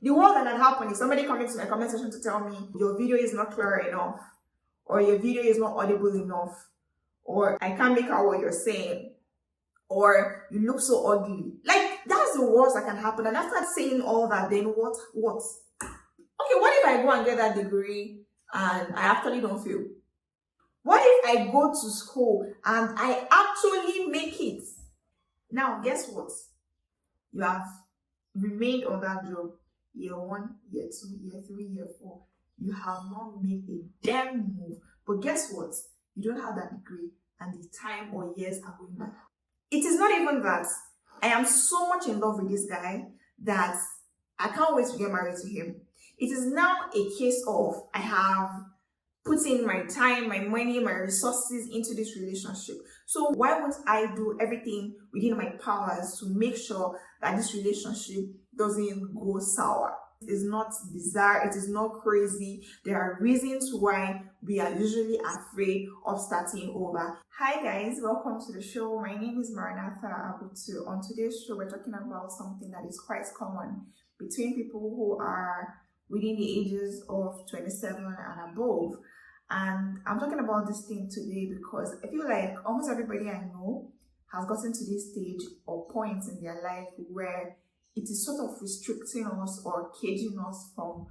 The worst that can happen is somebody coming to my comment section to tell me your video is not clear enough, or your video is not audible enough, or I can't make out what you're saying, or you look so ugly. Like, that's the worst that can happen. And after saying all that, then what? Okay, what if I go and get that degree and I actually don't fail? What if I go to school and I actually make it? Now, guess what? You have remained on that job year 1, year 2, year 3, year 4. You have not made a damn move. But guess what? You don't have that degree and the time or years are going by. It is not even that. I am so much in love with this guy that I can't wait to get married to him. It is now a case of I have put in my time, my money, my resources into this relationship. So why won't I do everything within my powers to make sure that this relationship doesn't go sour? It is not bizarre, it is not crazy. There are reasons why we are usually afraid of starting over. Hi guys, welcome to the show. My name is Maranatha Abuja. On today's show, we're talking about something that is quite common between people who are within the ages of 27 and above. And I'm talking about this thing today because I feel like almost everybody I know has gotten to this stage or point in their life where it is sort of restricting us or caging us from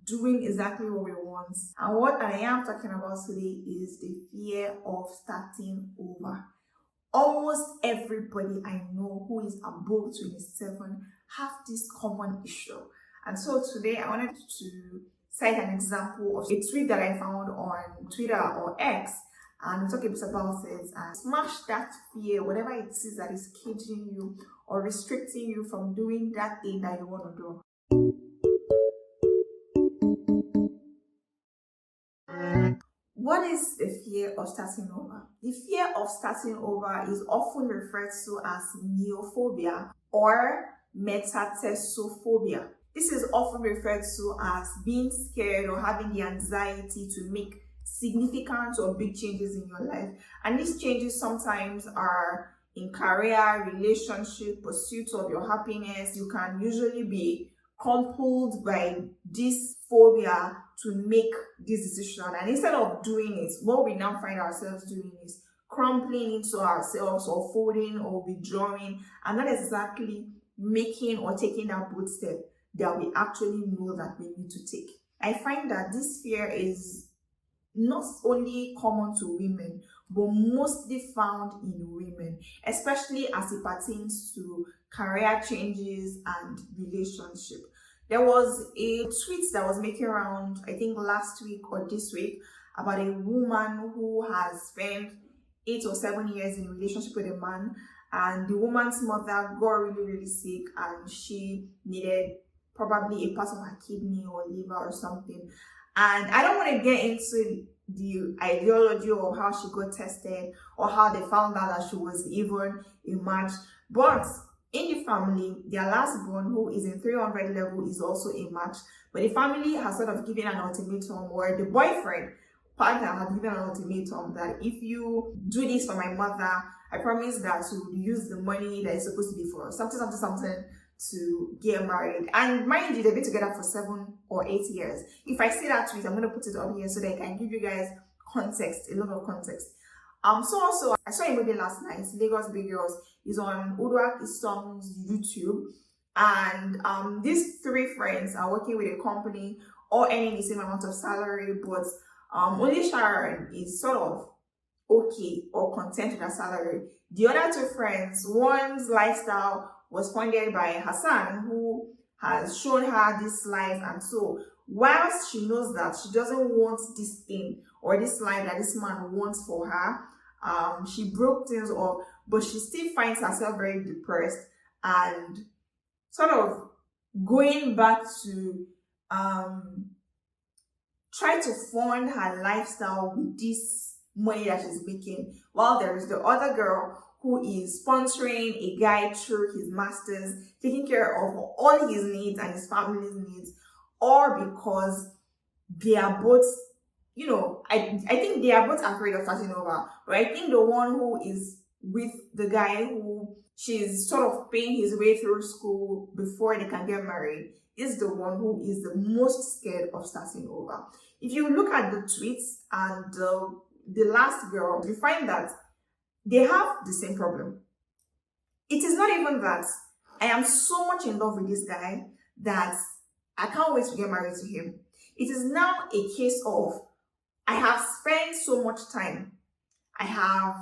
doing exactly what we want. And what I am talking about today is the fear of starting over. Almost everybody I know who is above 27 have this common issue. And so today I wanted to cite an example of a tweet that I found on Twitter or X, and talk a bit about it and smash that fear, whatever it is that is caging you or restricting you from doing that thing that you want to do. What is the fear of starting over? The fear of starting over is often referred to as neophobia or metathesophobia. This is often referred to as being scared or having the anxiety to make significant or big changes in your life. And these changes sometimes are in career, relationship, pursuit of your happiness. You can usually be compelled by this phobia to make this decision. And instead of doing it, what we now find ourselves doing is crumpling into ourselves or folding or withdrawing, and not exactly making or taking that bold step that we actually know that we need to take. I find that this fear is not only common to women, but mostly found in women, especially as it pertains to career changes and relationship. There was a tweet that was making around, I think last week or this week, about a woman who has spent 8 or 7 years in a relationship with a man, and the woman's mother got really sick and she needed probably a part of her kidney or liver or something. And I don't want to get into the ideology of how she got tested or how they found out that she was even a match. But in the family, their last born, who is in 300 level, is also a match. But the family has sort of given an ultimatum, or the boyfriend partner has given an ultimatum, that if you do this for my mother, I promise that you will use the money that is supposed to be for something to get married. And mind you, they've been together for 7 or 8 years. If I say that tweet, I'm going to put it up here so that I can give you guys context, a lot of context. So also, I saw a movie last night, Lagos Big Girls, is on Uduak Isong's YouTube. And these 3 friends are working with a company, all earning the same amount of salary, but only Sharon is sort of okay or content with her salary. The other 2 friends, one's lifestyle was funded by Hassan, who has shown her this life. And so whilst she knows that she doesn't want this thing or this life that this man wants for her, she broke things off, but she still finds herself very depressed and sort of going back to try to fund her lifestyle with this money that she's making, while there is the other girl who is sponsoring a guy through his masters, taking care of all his needs and his family's needs, or because they are both, I think they are both afraid of starting over. But I think the one who is with the guy who she's sort of paying his way through school before they can get married is the one who is the most scared of starting over. If you look at the tweets and the last girl, you find that they have the same problem. It is not even that I am so much in love with this guy that I can't wait to get married to him. It is now a case of I have spent so much time. I have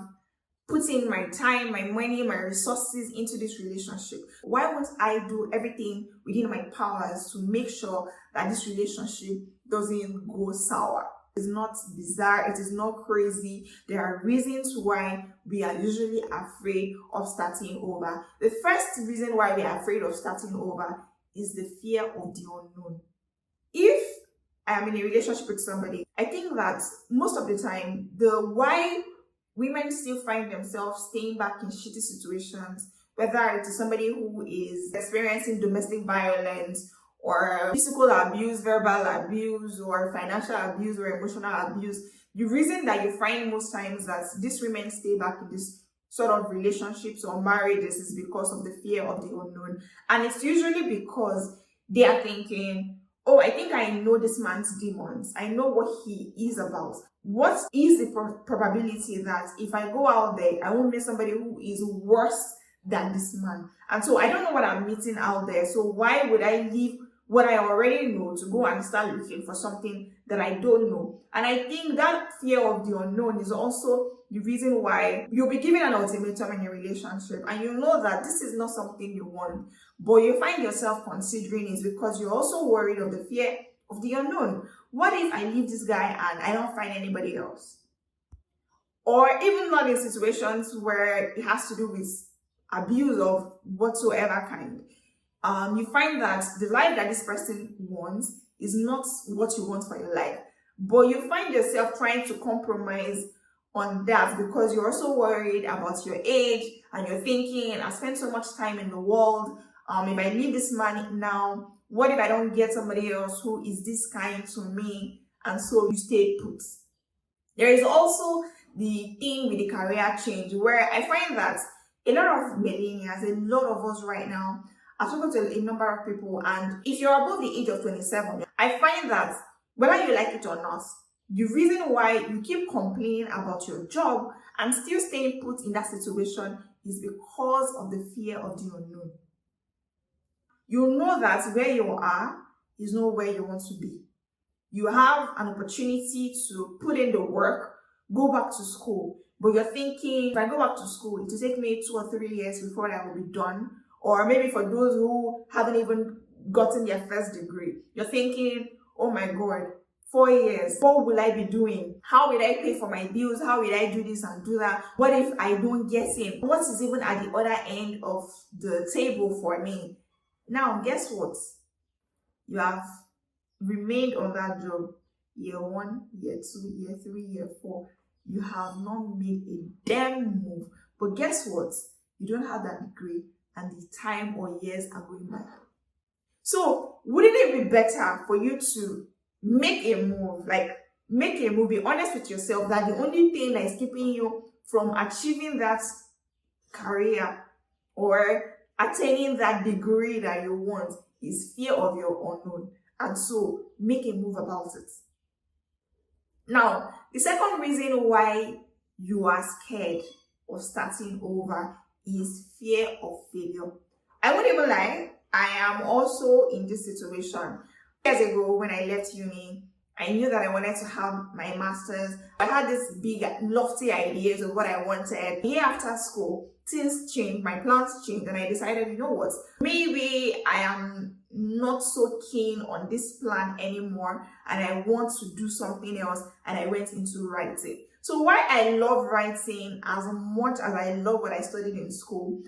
put in my time, my money, my resources into this relationship. Why won't I do everything within my powers to make sure that this relationship doesn't go sour? It's not bizarre, it is not crazy. There are reasons why we are usually afraid of starting over. The first reason why we are afraid of starting over is the fear of the unknown. If I am in a relationship with somebody, I think that most of the time, the why women still find themselves staying back in shitty situations, whether it is somebody who is experiencing domestic violence or physical abuse, verbal abuse, or financial abuse, or emotional abuse, the reason that you find most times that these women stay back in this sort of relationships or marriages is because of the fear of the unknown. And it's usually because they are thinking, oh, I think I know this man's demons. I know what he is about. What is the probability that if I go out there, I won't meet somebody who is worse than this man? And so I don't know what I'm meeting out there. So why would I leave what I already know to go and start looking for something that I don't know? And I think that fear of the unknown is also the reason why you'll be given an ultimatum in a relationship and you know that this is not something you want, but you find yourself considering it because you're also worried of the fear of the unknown. What if I leave this guy and I don't find anybody else? Or even not in situations where it has to do with abuse of whatsoever kind. You find that the life that this person wants is not what you want for your life, but you find yourself trying to compromise on that because you're also worried about your age and you're thinking, I spent so much time in the world. If I leave this man now, what if I don't get somebody else who is this kind to me? And so you stay put. There is also the thing with the career change where I find that a lot of millennials, a lot of us right now, I've spoken to a number of people, and if you're above the age of 27, I find that whether you like it or not, the reason why you keep complaining about your job and still staying put in that situation is because of the fear of the unknown. You know that where you are is not where you want to be. You have an opportunity to put in the work, go back to school, but you're thinking, if I go back to school, it will take me 2 or 3 years before I will be done. Or maybe for those who haven't even gotten their first degree, you're thinking, oh my God, 4 years, what will I be doing? How will I pay for my bills? How will I do this and do that? What if I don't get in? What is even at the other end of the table for me? Now, guess what? You have remained on that job year 1, year 2, year 3, year 4. You have not made a damn move. But guess what? You don't have that degree and the time or years are going by. So, wouldn't it be better for you to make a move? Be honest with yourself that the only thing that is keeping you from achieving that career or attaining that degree that you want is fear of your unknown. And so, make a move about it. Now, the second reason why you are scared of starting over is fear of failure. I won't even lie, I am also in this situation. Years ago, when I left uni, I knew that I wanted to have my master's. I had this big, lofty ideas of what I wanted. A year after school, things changed, my plans changed, and I decided, you know what, maybe I am not so keen on this plan anymore, and I want to do something else, and I went into writing. So why I love writing as much as I love what I studied in school,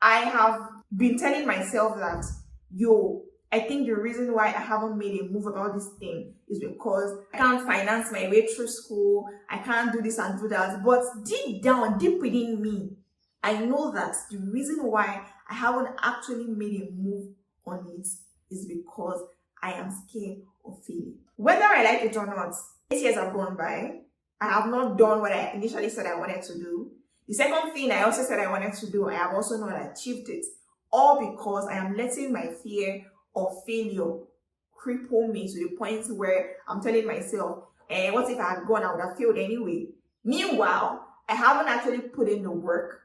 I have been telling myself that, I think the reason why I haven't made a move about this thing is because I can't finance my way through school, I can't do this and do that. But deep down, deep within me, I know that the reason why I haven't actually made a move on it is because I am scared of failing. Whether I like it or not, 8 years have gone by. I have not done what I initially said I wanted to do. The second thing I also said I wanted to do, I have also not achieved it. All because I am letting my fear of failure cripple me to the point where I'm telling myself, what if I had gone, I would have failed anyway. Meanwhile, I haven't actually put in the work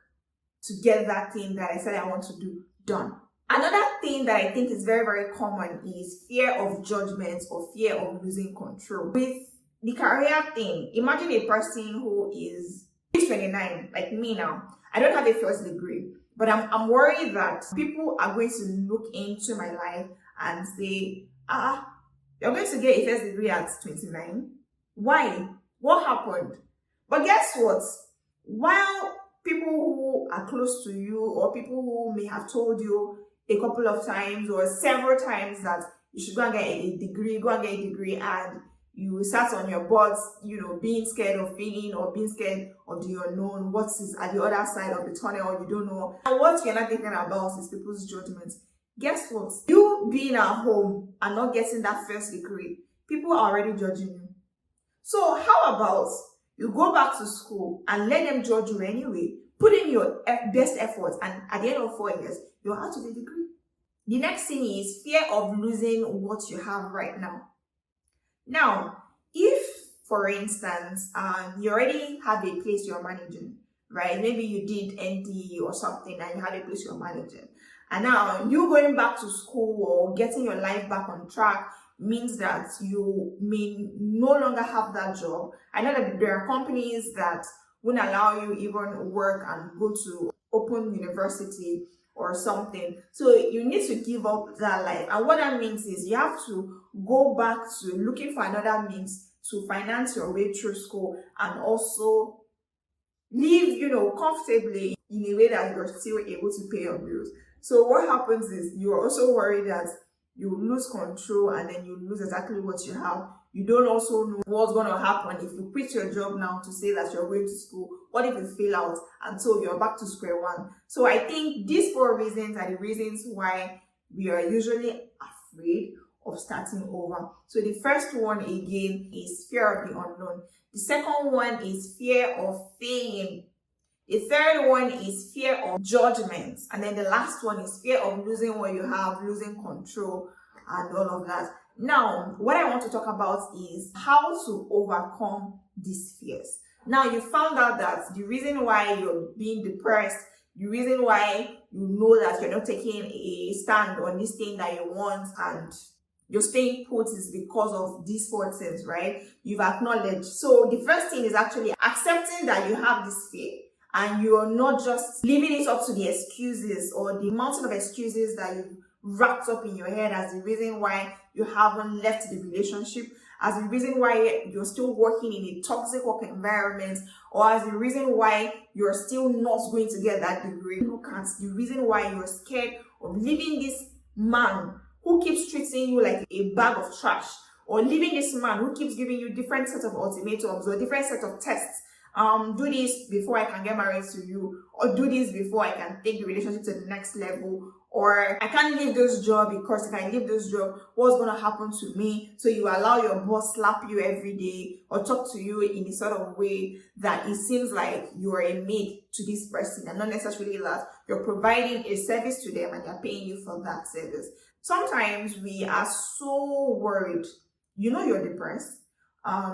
to get that thing that I said I want to do done. Another thing that I think is very, very common is fear of judgment or fear of losing control. With the career thing, imagine a person who is 29, like me now. I don't have a first degree, but I'm worried that people are going to look into my life and say, you're going to get a first degree at 29? Why? What happened? But guess what? While people who are close to you or people who may have told you a couple of times or several times that you should go and get a degree, and you sat on your butt, being scared of failing or being scared of the unknown, what is at the other side of the tunnel, you don't know. And what you're not thinking about is people's judgments. Guess what? You being at home and not getting that first degree, people are already judging you. So how about you go back to school and let them judge you anyway? Put in your best efforts, and at the end of 4 years, you're out of the degree. The next thing is fear of losing what you have right now. Now, if, for instance, you already have a place you're managing, right? Maybe you did ND or something and you have a place you're managing. And now you going back to school or getting your life back on track means that you may no longer have that job. I know that there are companies that won't allow you even work and go to open university or something. So you need to give up that life. And what that means is you have to go back to looking for another means to finance your way through school and also live, comfortably in a way that you're still able to pay your bills. So what happens is you're also worried that you lose control and then you lose exactly what you have. You don't also know what's going to happen if you quit your job now to say that you're going to school. What if you fail out and so you're back to square one? So I think these 4 reasons are the reasons why we are usually afraid of starting over. So the first one again is fear of the unknown. The second one is fear of failing. The third one is fear of judgment. And then the last one is fear of losing what you have, losing control and all of that. Now, what I want to talk about is how to overcome these fears. Now, you found out that the reason why you're being depressed, the reason why you know that you're not taking a stand on this thing that you want and you're staying put is because of these 4 things, right? You've acknowledged. So the first thing is actually accepting that you have this fear. And you're not just leaving it up to the excuses or the mountain of excuses that you've wrapped up in your head as the reason why you haven't left the relationship, as the reason why you're still working in a toxic work environment, or as the reason why you're still not going to get that degree. Look at the reason why you're scared of leaving this man who keeps treating you like a bag of trash, or leaving this man who keeps giving you different sets of ultimatums or different sets of tests. Do this before I can get married to you, or do this before I can take the relationship to the next level, or I can't leave this job because if I leave this job, what's going to happen to me? So you allow your boss slap you every day or talk to you in a sort of way that it seems like you're a maid to this person and not necessarily that you're providing a service to them and they're paying you for that service. Sometimes we are so worried. You're depressed.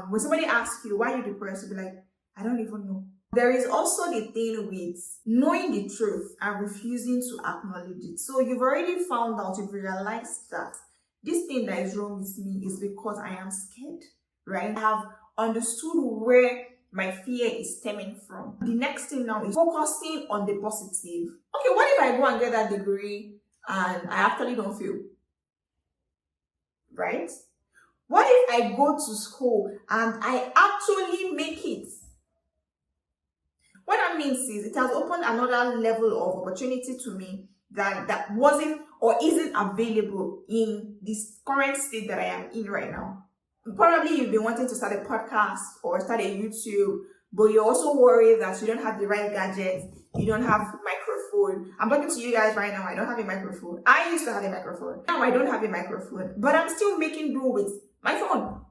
When somebody asks you, why are you depressed? You'll be like, I don't even know. There is also the thing with knowing the truth and refusing to acknowledge it. So you've already found out, you've realized that this thing that is wrong with me is because I am scared, right? I have understood where my fear is stemming from. The next thing now is focusing on the positive. Okay, what if I go and get that degree and I actually don't fail? Right? What if I go to school and I actually make it? What that means is it has opened another level of opportunity to me that wasn't or isn't available in this current state that I am in right now. Probably you've been wanting to start a podcast or start a YouTube, but you're also worried that you don't have the right gadgets, you don't have microphone. I'm talking to you guys right now, I don't have a microphone. I used to have a microphone. Now I don't have a microphone, but I'm still making do with my phone.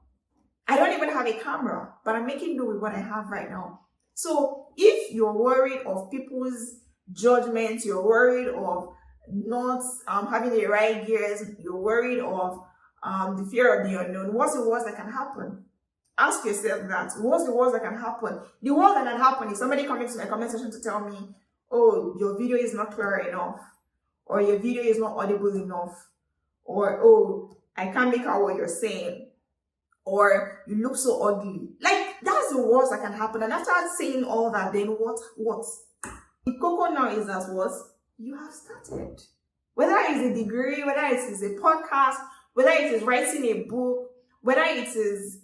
I don't even have a camera, but I'm making do with what I have right now. So if you're worried of people's judgment, you're worried of not having the right gears, you're worried of the fear of the unknown. What's the worst that can happen? Ask yourself that. What's the worst that can happen? The worst that can happen is somebody coming to my comment section to tell me, oh, your video is not clear enough, or your video is not audible enough, or oh, I can't make out what you're saying, or you look so ugly. Like, that's the worst that can happen. And after saying all that, then what? The cocoa now is that what? You have started. Whether it is a degree, whether it is a podcast, whether it is writing a book, whether it is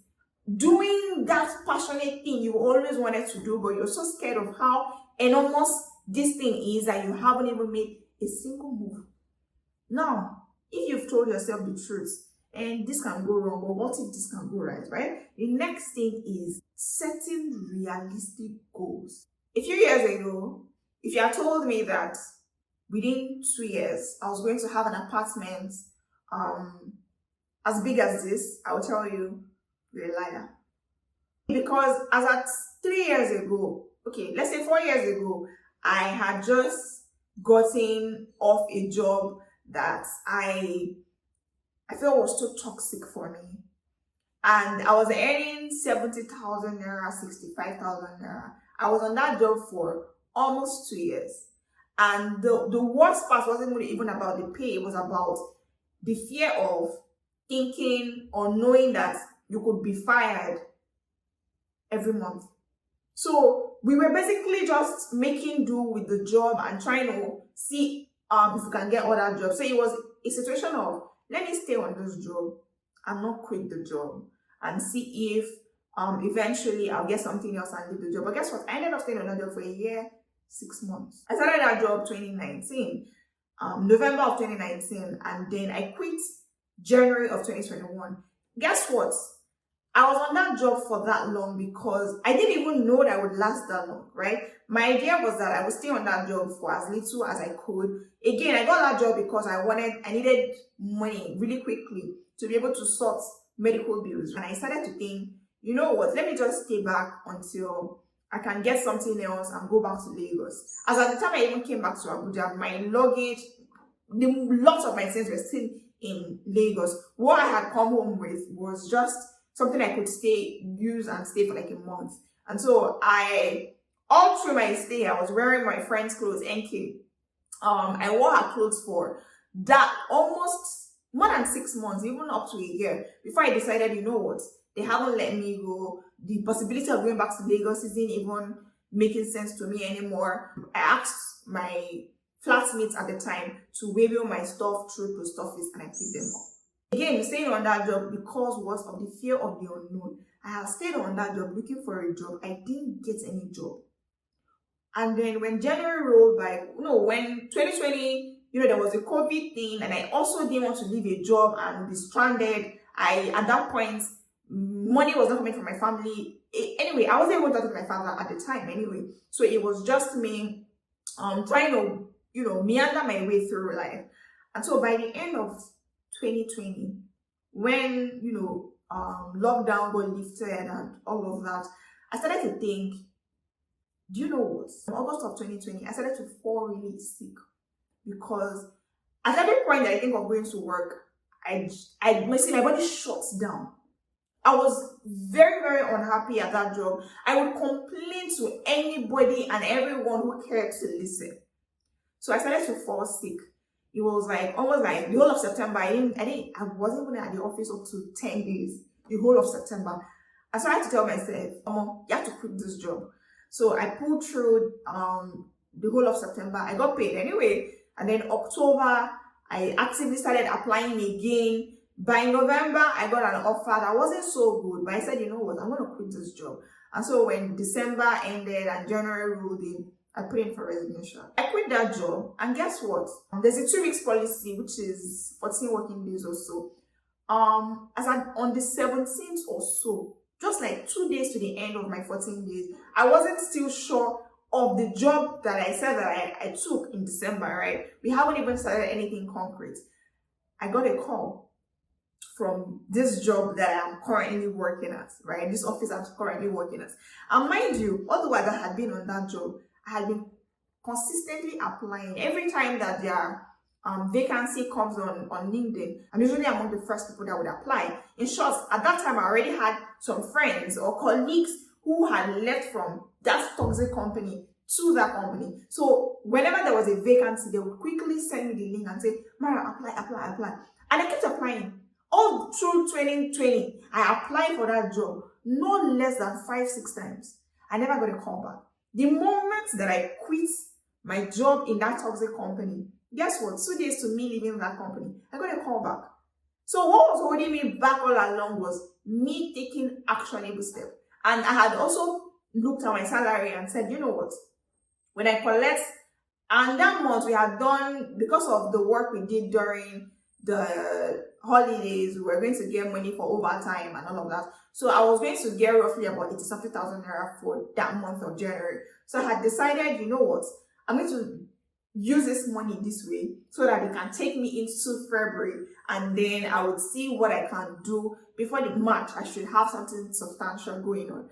doing that passionate thing you always wanted to do, but you're so scared of how enormous this thing is that you haven't even made a single move. Now, if you've told yourself the truth, and this can go wrong, but what if this can go right? The next thing is setting realistic goals. A few years ago, if you had told me that within 2 years, I was going to have an apartment as big as this, I will tell you, you're a liar. Because as at 3 years ago, okay, let's say 4 years ago, I had just gotten off a job that I felt was too toxic for me. And I was earning 70,000 naira, 65,000 naira. I was on that job for almost 2 years. And the worst part wasn't really even about the pay. It was about the fear of thinking or knowing that you could be fired every month. So we were basically just making do with the job and trying to see if we can get other jobs. So it was a situation of, let me stay on this job and not quit the job and see if eventually I'll get something else and leave the job. But guess what? I ended up staying on that job for a year, 6 months. I started that job 2019, November of 2019, and then I quit January of 2021. Guess what? I was on that job for that long because I didn't even know that I would last that long, right? My idea was that I would stay on that job for as little as I could. Again, I got that job because I needed money really quickly to be able to sort medical bills. And I started to think, you know what, let me just stay back until I can get something else and go back to Lagos. As at the time I even came back to Abuja, my luggage, lots of my things were still in Lagos. What I had come home with was just something I could use and stay for like a month. And so all through my stay, I was wearing my friend's clothes, NK. I wore her clothes for that almost more than 6 months, even up to a year, before I decided, you know what, they haven't let me go. The possibility of going back to Lagos isn't even making sense to me anymore. I asked my flatmates at the time to wheel my stuff through post office and I picked them up. Again, staying on that job because what of the fear of the unknown. I have stayed on that job looking for a job. I didn't get any job. And then when January rolled by, when 2020, there was a COVID thing, and I also didn't want to leave a job and be stranded. At that point, money was not coming from my family. Anyway, I wasn't able to talk to my father at the time anyway. So it was just me trying to, meander my way through life. And so by the end of 2020, when, lockdown got lifted and all of that, I started to think, do you know what? In August of 2020, I started to fall really sick because at every point that I think of going to work, my body shuts down. I was very, very unhappy at that job. I would complain to anybody and everyone who cared to listen. So I started to fall sick. It was like almost like the whole of September. I wasn't even at the office up to 10 days. The whole of September. I started to tell myself, you have to quit this job. So I pulled through the whole of September. I got paid anyway. And then October, I actively started applying again. By November, I got an offer that wasn't so good. But I said, you know what, I'm going to quit this job. And so when December ended and January rolled in, I put in for resignation. I quit that job. And guess what? There's a 2 weeks policy, which is 14 working days or so. On the 17th or so, just like 2 days to the end of my 14 days, I wasn't still sure of the job that I said that I took in December, right? We haven't even started anything concrete. I got a call from this job that I'm currently working at, right? This office I'm currently working at. And mind you, although I had been on that job, I had been consistently applying. Every time that their vacancy comes on LinkedIn, I'm usually among the first people that would apply. In short, at that time, I already had some friends or colleagues who had left from that toxic company to that company. So whenever there was a vacancy, they would quickly send me the link and say, Mara, apply. And I kept applying. All through 2020, I applied for that job no less than 5-6 times. I never got a call back. The moment that I quit my job in that toxic company, guess what? 2 days to me leaving that company, I got a call back. So what was holding me back all along was me taking actionable steps. And I had also looked at my salary and said, you know what? When I collect, and that month we had done, because of the work we did during the holidays, we were going to get money for overtime and all of that. So I was going to get roughly about 80,000 naira for that month of January. So I had decided, you know what? I'm going to use this money this way so that it can take me into February, and then I would see what I can do before the March. I should have something substantial going on,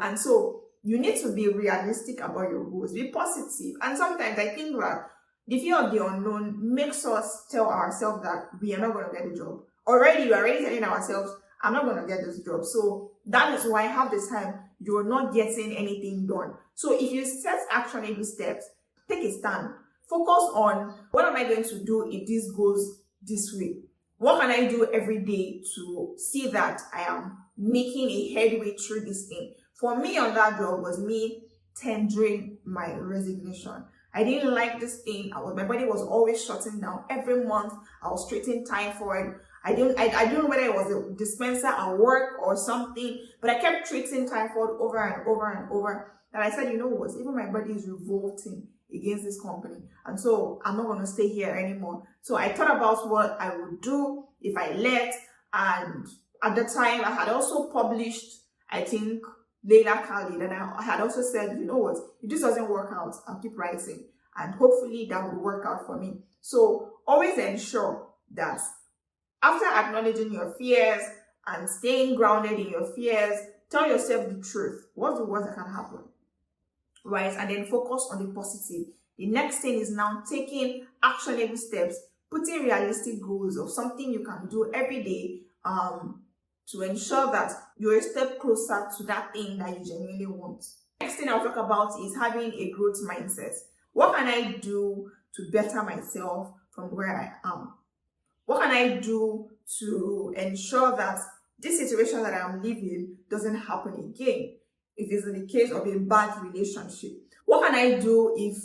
and so you need to be realistic about your goals, be positive. And sometimes I think that the fear of the unknown makes us tell ourselves that we are not going to get the job. We're already telling ourselves, I'm not going to get this job. So that is why half the time you're not getting anything done. So if you set actionable steps, take a stand. Focus on, what am I going to do if this goes this way? What can I do every day to see that I am making a headway through this thing? For me on that job was me tendering my resignation. I didn't like this thing. My body was always shutting down. Every month I was treating typhoid. I don't know whether it was a dispenser at work or something, but I kept treating typhoid over and over and over. And I said, you know what? Even my body is revolting against this company, and so I'm not going to stay here anymore. So I thought about what I would do if I left, and at the time I had also published, I think, Layla Khalid, and I had also said, you know what, if this doesn't work out, I'll keep writing, and hopefully that will work out for me. So always ensure that after acknowledging your fears and staying grounded in your fears, tell yourself the truth. What's the worst that can happen? Right? And then focus on the positive. The next thing is now taking actionable steps, putting realistic goals of something you can do every day to ensure that you're a step closer to that thing that you genuinely want. Next thing I'll talk about is having a growth mindset. What can I do to better myself from where I am? What can I do to ensure that this situation that I'm living doesn't happen again? If it's in the case of a bad relationship, what can I do if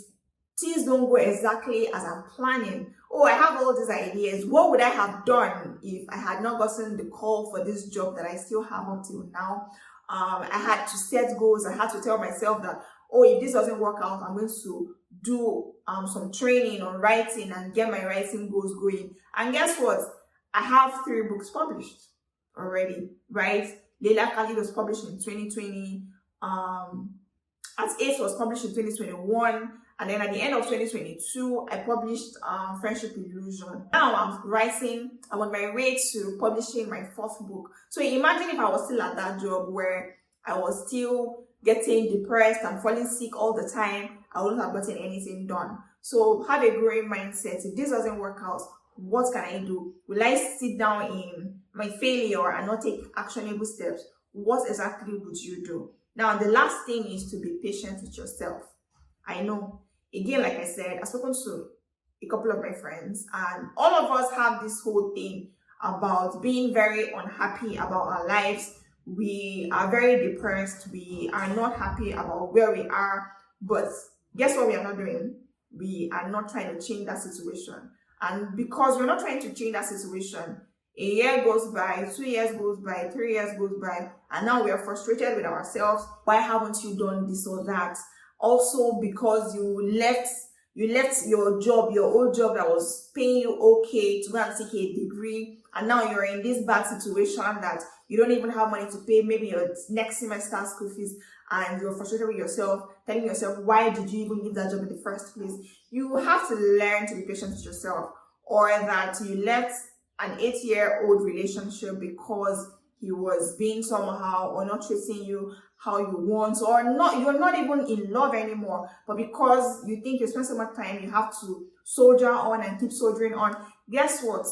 things don't go exactly as I'm planning? Oh, I have all these ideas. What would I have done if I had not gotten the call for this job that I still have until now? I had to set goals. I had to tell myself that, oh, if this doesn't work out, I'm going to do some training on writing and get my writing goals going. And guess what? I have 3 books published already, right? Layla Khalid was published in 2020. At 8 was published in 2021, and then at the end of 2022 I published Friendship Illusion. Now I'm on my way to publishing my 4th book. So imagine if I was still at that job where I was still getting depressed and falling sick all the time, I wouldn't have gotten anything done. So have a growing mindset. If this doesn't work out, what can I do? Will I sit down in my failure and not take actionable steps? What exactly would you do? Now, the last thing is to be patient with yourself. I know, again, like I said, I've spoken to a couple of my friends, and all of us have this whole thing about being very unhappy about our lives. We are very depressed. We are not happy about where we are. But guess what we are not doing? We are not trying to change that situation. And because we're not trying to change that situation, a year goes by, 2 years goes by, 3 years goes by, and now we are frustrated with ourselves. Why haven't you done this or that? Also, because you left your job, your old job that was paying you okay, to go and take a degree, and now you're in this bad situation that you don't even have money to pay maybe your next semester school fees, and you're frustrated with yourself, telling yourself, why did you even leave that job in the first place? You have to learn to be patient with yourself, or that you left an 8-year-old relationship because he was being somehow or not treating you how you want, or not, you're not even in love anymore, but because you think you spend so much time, you have to soldier on and keep soldiering on. Guess what?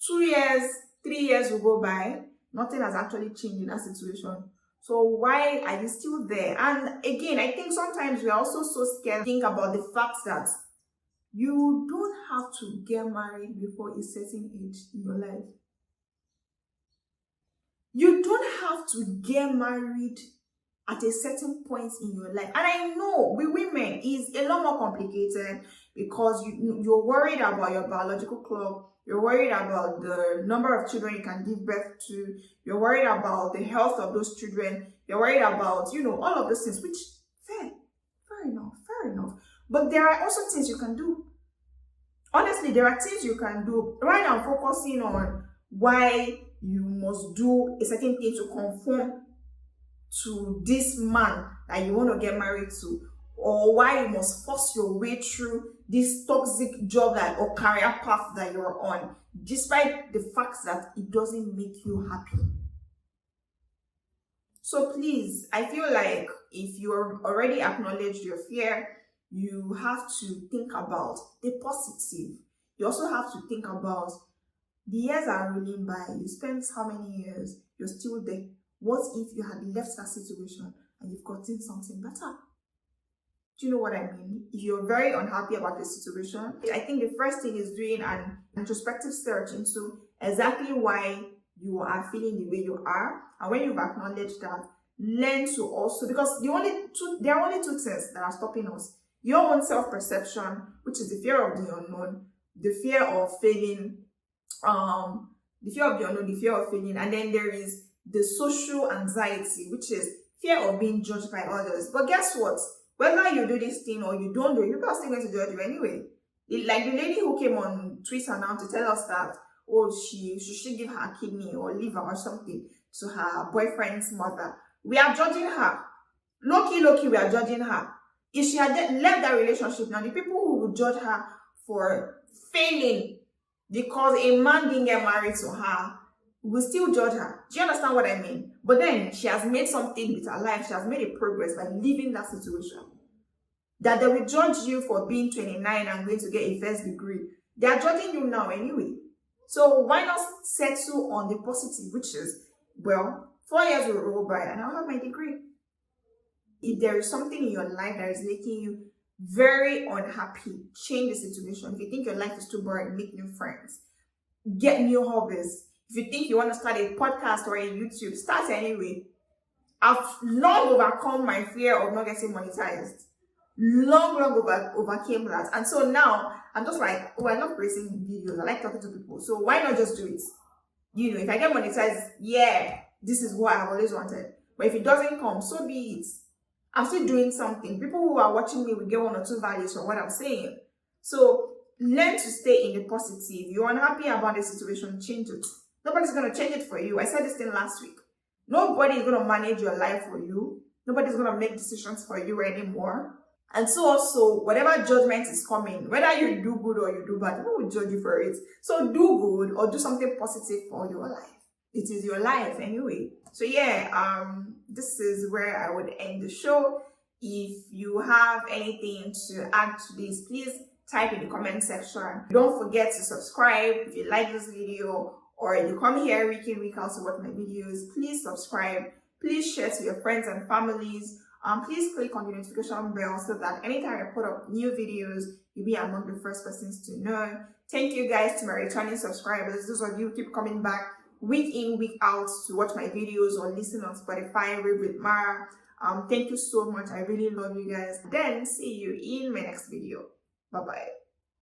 2 years, 3 years will go by, nothing has actually changed in that situation. So why are you still there? And again, I think sometimes we are also so scared to think about the fact that you don't have to get married before a certain age in your life. You don't have to get married at a certain point in your life. And I know with women it's a lot more complicated because you're worried about your biological clock, you're worried about the number of children you can give birth to, you're worried about the health of those children, you're worried about, all of those things, which fair enough. But there are also things you can do. Honestly, there are things you can do. Right now, I'm focusing on why you must do a certain thing to conform to this man that you want to get married to, or why you must force your way through this toxic job or career path that you're on, despite the fact that it doesn't make you happy. So please, I feel like if you're already acknowledged your fear, you have to think about the positive. You also have to think about the years are rolling by. You spent how many years? You're still there. What if you had left that situation and you've gotten something better? Do you know what I mean? If you're very unhappy about the situation, I think the first thing is doing an introspective search into exactly why you are feeling the way you are. And when you've acknowledged that, learn to also, because there are only two things that are stopping us. Your own self-perception, which is the fear of the unknown, the fear of failing, the fear of the unknown, the fear of failing, and then there is the social anxiety, which is fear of being judged by others. But guess what? Whether you do this thing or you don't do it, people are still going to judge you anyway. Like the lady who came on Twitter now to tell us that, she should give her kidney or liver or something to her boyfriend's mother. We are judging her. Low-key, we are judging her. If she had left that relationship, now the people who would judge her for failing because a man didn't get married to her will still judge her. Do you understand what I mean? But then she has made something with her life. She has made a progress by leaving that situation. That they will judge you for being 29 and going to get a first degree. They are judging you now anyway. So why not settle on the positive, which is, 4 years will roll by and I'll have my degree. If there is something in your life that is making you very unhappy, change the situation. If you think your life is too boring, make new friends. Get new hobbies. If you think you want to start a podcast or a YouTube, start anyway. I've long overcome my fear of not getting monetized. Long overcame that. And so now I'm just like, I love creating videos. I like talking to people. So why not just do it? If I get monetized, this is what I've always wanted. But if it doesn't come, so be it. I'm still doing something. People who are watching me will get 1 or 2 values from what I'm saying. So learn to stay in the positive. You're unhappy about the situation, change it. Nobody's going to change it for you. I said this thing last week. Nobody is going to manage your life for you. Nobody's going to make decisions for you anymore. And so also, whatever judgment is coming, whether you do good or you do bad, people will judge you for it. So do good or do something positive for your life. It is your life anyway. So this is where I would end the show. If you have anything to add to this, please type in the comment section. Don't forget to subscribe if you like this video, or you come here week in, week out to watch my videos. Please subscribe. Please share to your friends and families. Please click on the notification bell so that anytime I put up new videos, you'll be among the first persons to know. Thank you guys to my returning subscribers. Those of you who keep coming back week in, week out to watch my videos or listen on Spotify, Read with Mara. Thank you so much. I really love you guys. Then see you in my next video. Bye-bye.